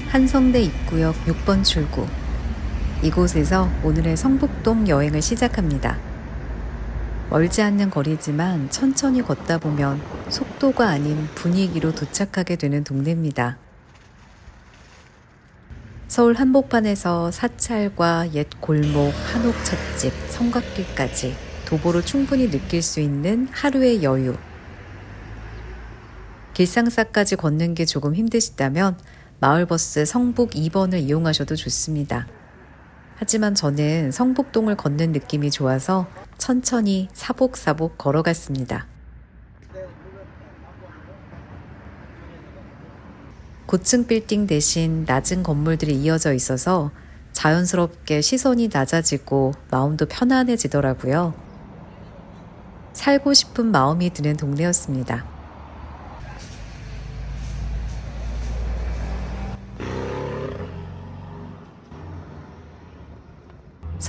한성대 입구역 6번 출구. 이곳에서 오늘의 성북동 여행을 시작합니다. 멀지 않는 거리지만 천천히 걷다 보면 속도가 아닌 분위기로 도착하게 되는 동네입니다. 서울 한복판에서 사찰과 옛 골목, 한옥 찻집, 성곽길까지 도보로 충분히 느낄 수 있는 하루의 여유. 길상사까지 걷는 게 조금 힘드시다면 마을버스 성북 2번을 이용하셔도 좋습니다. 하지만 저는 성북동을 걷는 느낌이 좋아서 천천히 사복사복 걸어갔습니다. 고층 빌딩 대신 낮은 건물들이 이어져 있어서 자연스럽게 시선이 낮아지고 마음도 편안해지더라고요. 살고 싶은 마음이 드는 동네였습니다.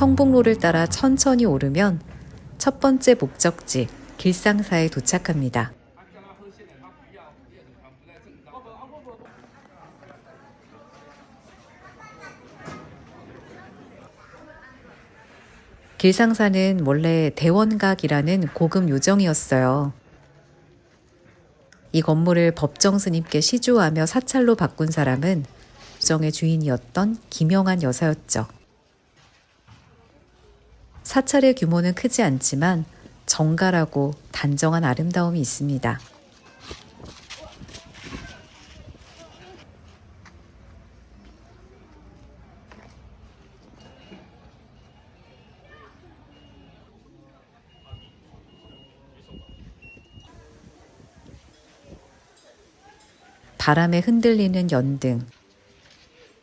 성북로를 따라 천천히 오르면 첫 번째 목적지 길상사에 도착합니다. 길상사는 원래 대원각이라는 고급 요정이었어요. 이 건물을 법정 스님께 시주하며 사찰로 바꾼 사람은 요정의 주인이었던 김영한 여사였죠. 사찰의 규모는 크지 않지만 정갈하고 단정한 아름다움이 있습니다. 바람에 흔들리는 연등,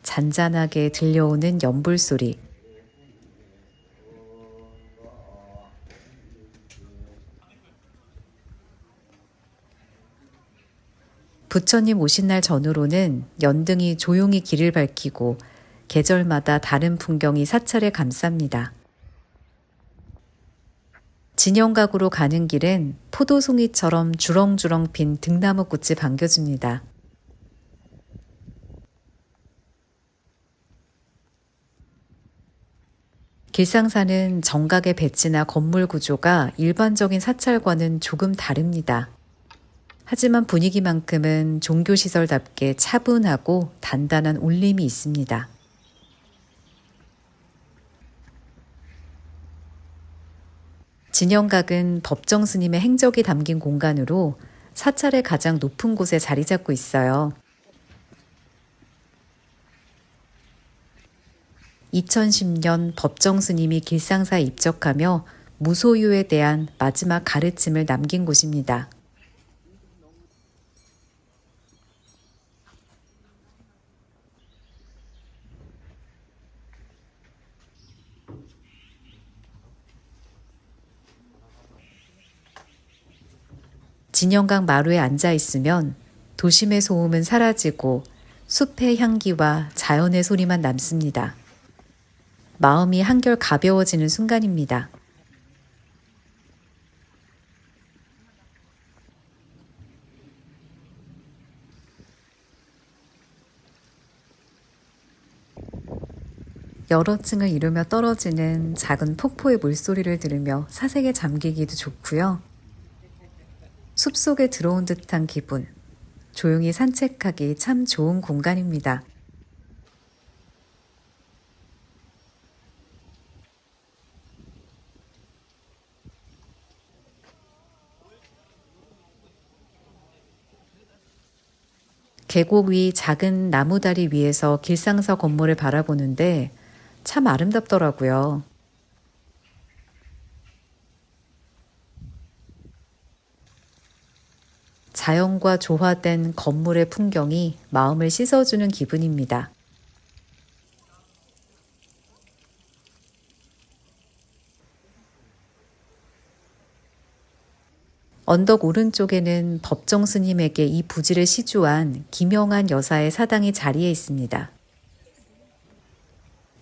잔잔하게 들려오는 연불소리, 부처님 오신 날 전후로는 연등이 조용히 길을 밝히고 계절마다 다른 풍경이 사찰에 감쌉니다. 진영각으로 가는 길은 포도송이처럼 주렁주렁 핀 등나무꽃이 반겨줍니다. 길상사는 정각의 배치나 건물 구조가 일반적인 사찰과는 조금 다릅니다. 하지만 분위기만큼은 종교시설답게 차분하고 단단한 울림이 있습니다. 진영각은 법정 스님의 행적이 담긴 공간으로 사찰의 가장 높은 곳에 자리 잡고 있어요. 2010년 법정 스님이 길상사에 입적하며 무소유에 대한 마지막 가르침을 남긴 곳입니다. 진영각 마루에 앉아 있으면 도심의 소음은 사라지고 숲의 향기와 자연의 소리만 남습니다. 마음이 한결 가벼워지는 순간입니다. 여러 층을 이루며 떨어지는 작은 폭포의 물소리를 들으며 사색에 잠기기도 좋고요. 숲속에 들어온 듯한 기분, 조용히 산책하기 참 좋은 공간입니다. 계곡 위 작은 나무다리 위에서 길상사 건물을 바라보는데 참 아름답더라고요. 자연과 조화된 건물의 풍경이 마음을 씻어주는 기분입니다. 언덕 오른쪽에는 법정 스님에게 이 부지를 시주한 김영한 여사의 사당이 자리해 있습니다.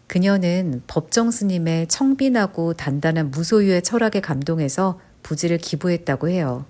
그녀는 법정 스님의 청빈하고 단단한 무소유의 철학에 감동해서 부지를 기부했다고 해요.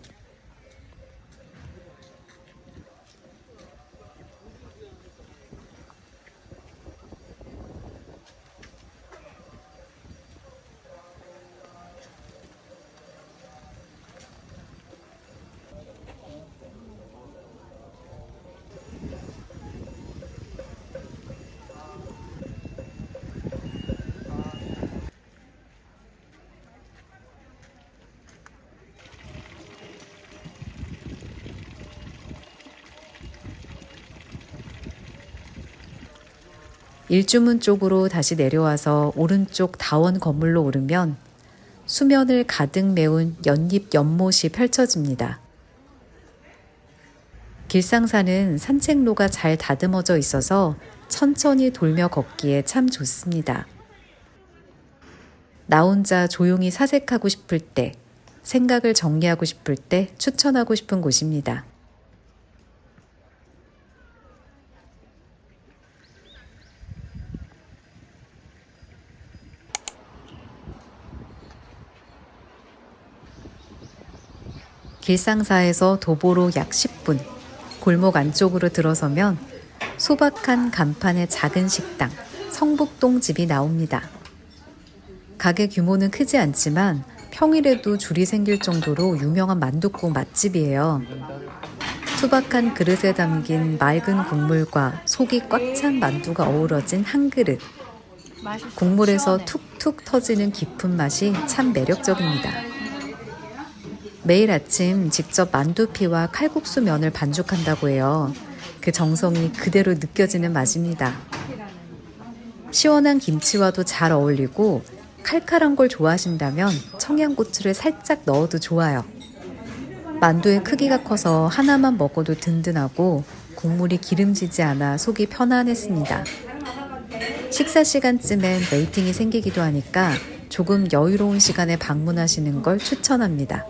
일주문 쪽으로 다시 내려와서 오른쪽 다원 건물로 오르면 수면을 가득 메운 연잎 연못이 펼쳐집니다. 길상사는 산책로가 잘 다듬어져 있어서 천천히 돌며 걷기에 참 좋습니다. 나 혼자 조용히 사색하고 싶을 때, 생각을 정리하고 싶을 때 추천하고 싶은 곳입니다. 길상사에서 도보로 약 10분, 골목 안쪽으로 들어서면 소박한 간판의 작은 식당, 성북동 집이 나옵니다. 가게 규모는 크지 않지만 평일에도 줄이 생길 정도로 유명한 만둣국 맛집이에요. 투박한 그릇에 담긴 맑은 국물과 속이 꽉 찬 만두가 어우러진 한 그릇. 국물에서 툭툭 터지는 깊은 맛이 참 매력적입니다. 매일 아침 직접 만두피와 칼국수 면을 반죽한다고 해요. 그 정성이 그대로 느껴지는 맛입니다. 시원한 김치와도 잘 어울리고 칼칼한 걸 좋아하신다면 청양고추를 살짝 넣어도 좋아요. 만두의 크기가 커서 하나만 먹어도 든든하고 국물이 기름지지 않아 속이 편안했습니다. 식사 시간쯤엔 웨이팅이 생기기도 하니까 조금 여유로운 시간에 방문하시는 걸 추천합니다.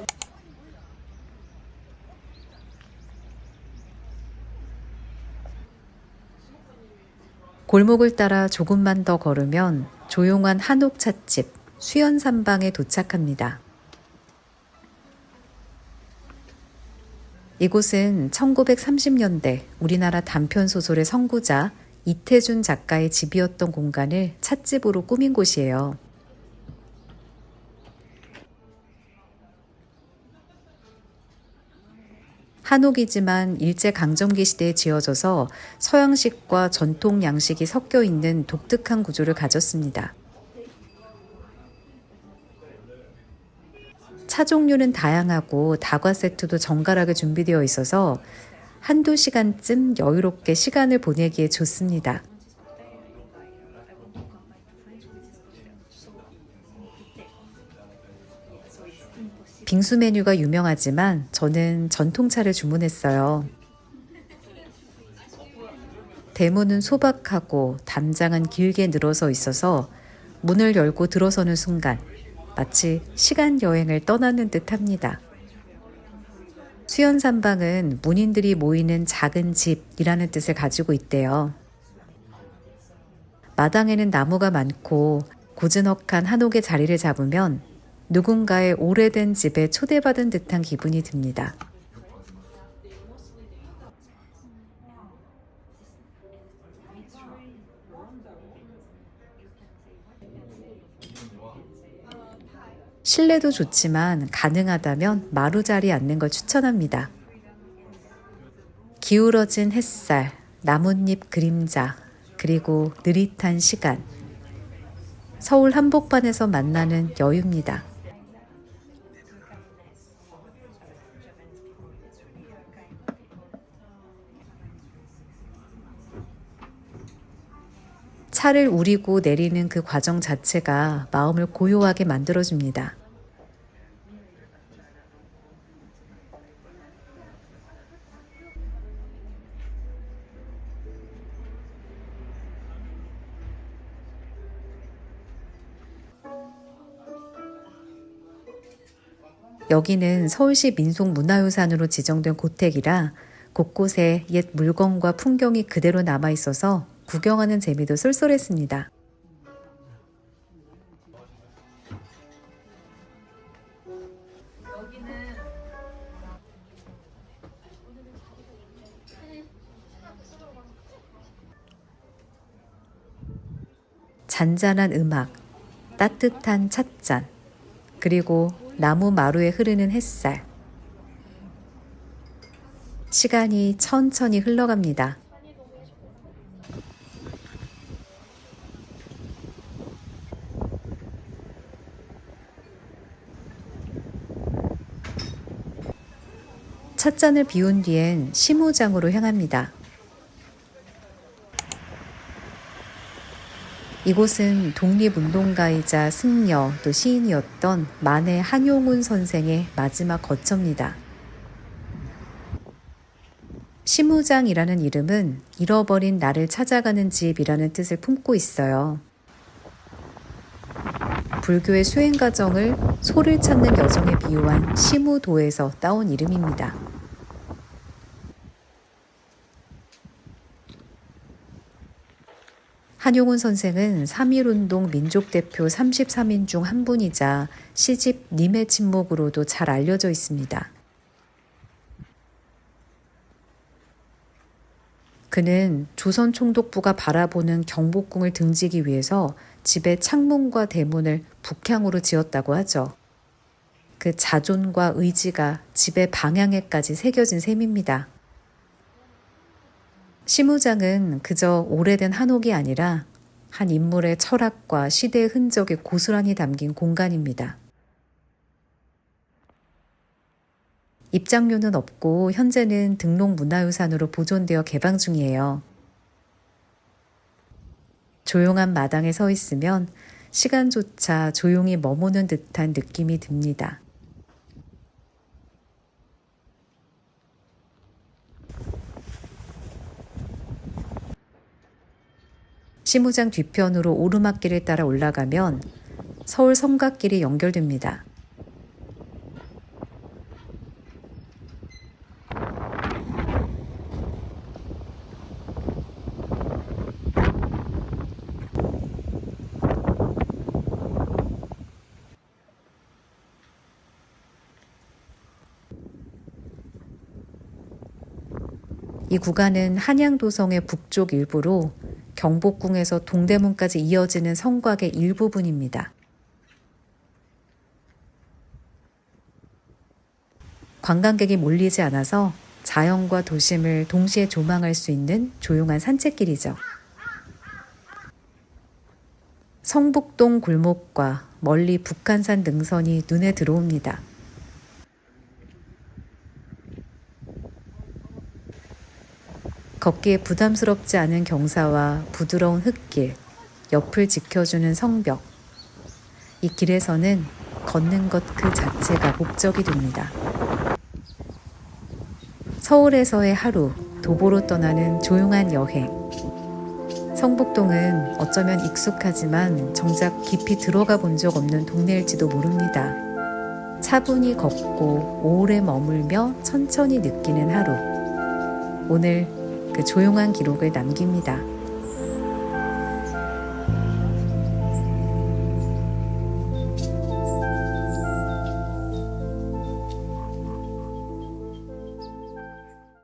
골목을 따라 조금만 더 걸으면 조용한 한옥 찻집 수연삼방에 도착합니다. 이곳은 1930년대 우리나라 단편소설의 선구자 이태준 작가의 집이었던 공간을 찻집으로 꾸민 곳이에요. 한옥이지만 일제강점기 시대에 지어져서 서양식과 전통 양식이 섞여 있는 독특한 구조를 가졌습니다. 차 종류는 다양하고 다과 세트도 정갈하게 준비되어 있어서 한두 시간쯤 여유롭게 시간을 보내기에 좋습니다. 빙수 메뉴가 유명하지만 저는 전통차를 주문했어요. 대문은 소박하고 담장은 길게 늘어서 있어서 문을 열고 들어서는 순간 마치 시간 여행을 떠나는 듯 합니다. 수연삼방은 문인들이 모이는 작은 집이라는 뜻을 가지고 있대요. 마당에는 나무가 많고 고즈넉한 한옥의 자리를 잡으면 누군가의 오래된 집에 초대받은 듯한 기분이 듭니다. 실내도 좋지만 가능하다면 마루자리에 앉는 걸 추천합니다. 기울어진 햇살, 나뭇잎 그림자, 그리고 느릿한 시간. 서울 한복판에서 만나는 여유입니다. 차를 우리고 내리는 그 과정 자체가 마음을 고요하게 만들어줍니다. 여기는 서울시 민속문화유산으로 지정된 고택이라 곳곳에 옛 물건과 풍경이 그대로 남아있어서 구경하는 재미도 쏠쏠했습니다. 잔잔한 음악, 따뜻한 찻잔, 그리고 나무 마루에 흐르는 햇살. 시간이 천천히 흘러갑니다. 찻잔을 비운 뒤엔 시무장으로 향합니다. 이곳은 독립운동가이자 승려 또 시인이었던 만해 한용운 선생의 마지막 거처입니다. 시무장이라는 이름은 잃어버린 나를 찾아가는 집이라는 뜻을 품고 있어요. 불교의 수행 과정을 소를 찾는 여정에 비유한 시무도에서 따온 이름입니다. 한용운 선생은 3.1운동 민족대표 33인 중 한 분이자 시집 님의 침묵으로도 잘 알려져 있습니다. 그는 조선 총독부가 바라보는 경복궁을 등지기 위해서 집의 창문과 대문을 북향으로 지었다고 하죠. 그 자존과 의지가 집의 방향에까지 새겨진 셈입니다. 시무장은 그저 오래된 한옥이 아니라 한 인물의 철학과 시대의 흔적이 고스란히 담긴 공간입니다. 입장료는 없고 현재는 등록문화유산으로 보존되어 개방 중이에요. 조용한 마당에 서 있으면 시간조차 조용히 머무는 듯한 느낌이 듭니다. 시무장 뒤편으로 오르막길을 따라 올라가면 서울 성곽길이 연결됩니다. 이 구간은 한양도성의 북쪽 일부로 경복궁에서 동대문까지 이어지는 성곽의 일부분입니다. 관광객이 몰리지 않아서 자연과 도심을 동시에 조망할 수 있는 조용한 산책길이죠. 성북동 골목과 멀리 북한산 능선이 눈에 들어옵니다. 걷기에 부담스럽지 않은 경사와 부드러운 흙길, 옆을 지켜주는 성벽. 이 길에서는 걷는 것 그 자체가 목적이 됩니다. 서울에서의 하루, 도보로 떠나는 조용한 여행. 성북동은 어쩌면 익숙하지만 정작 깊이 들어가 본 적 없는 동네일지도 모릅니다. 차분히 걷고 오래 머물며 천천히 느끼는 하루. 오늘 그 조용한 기록을 남깁니다.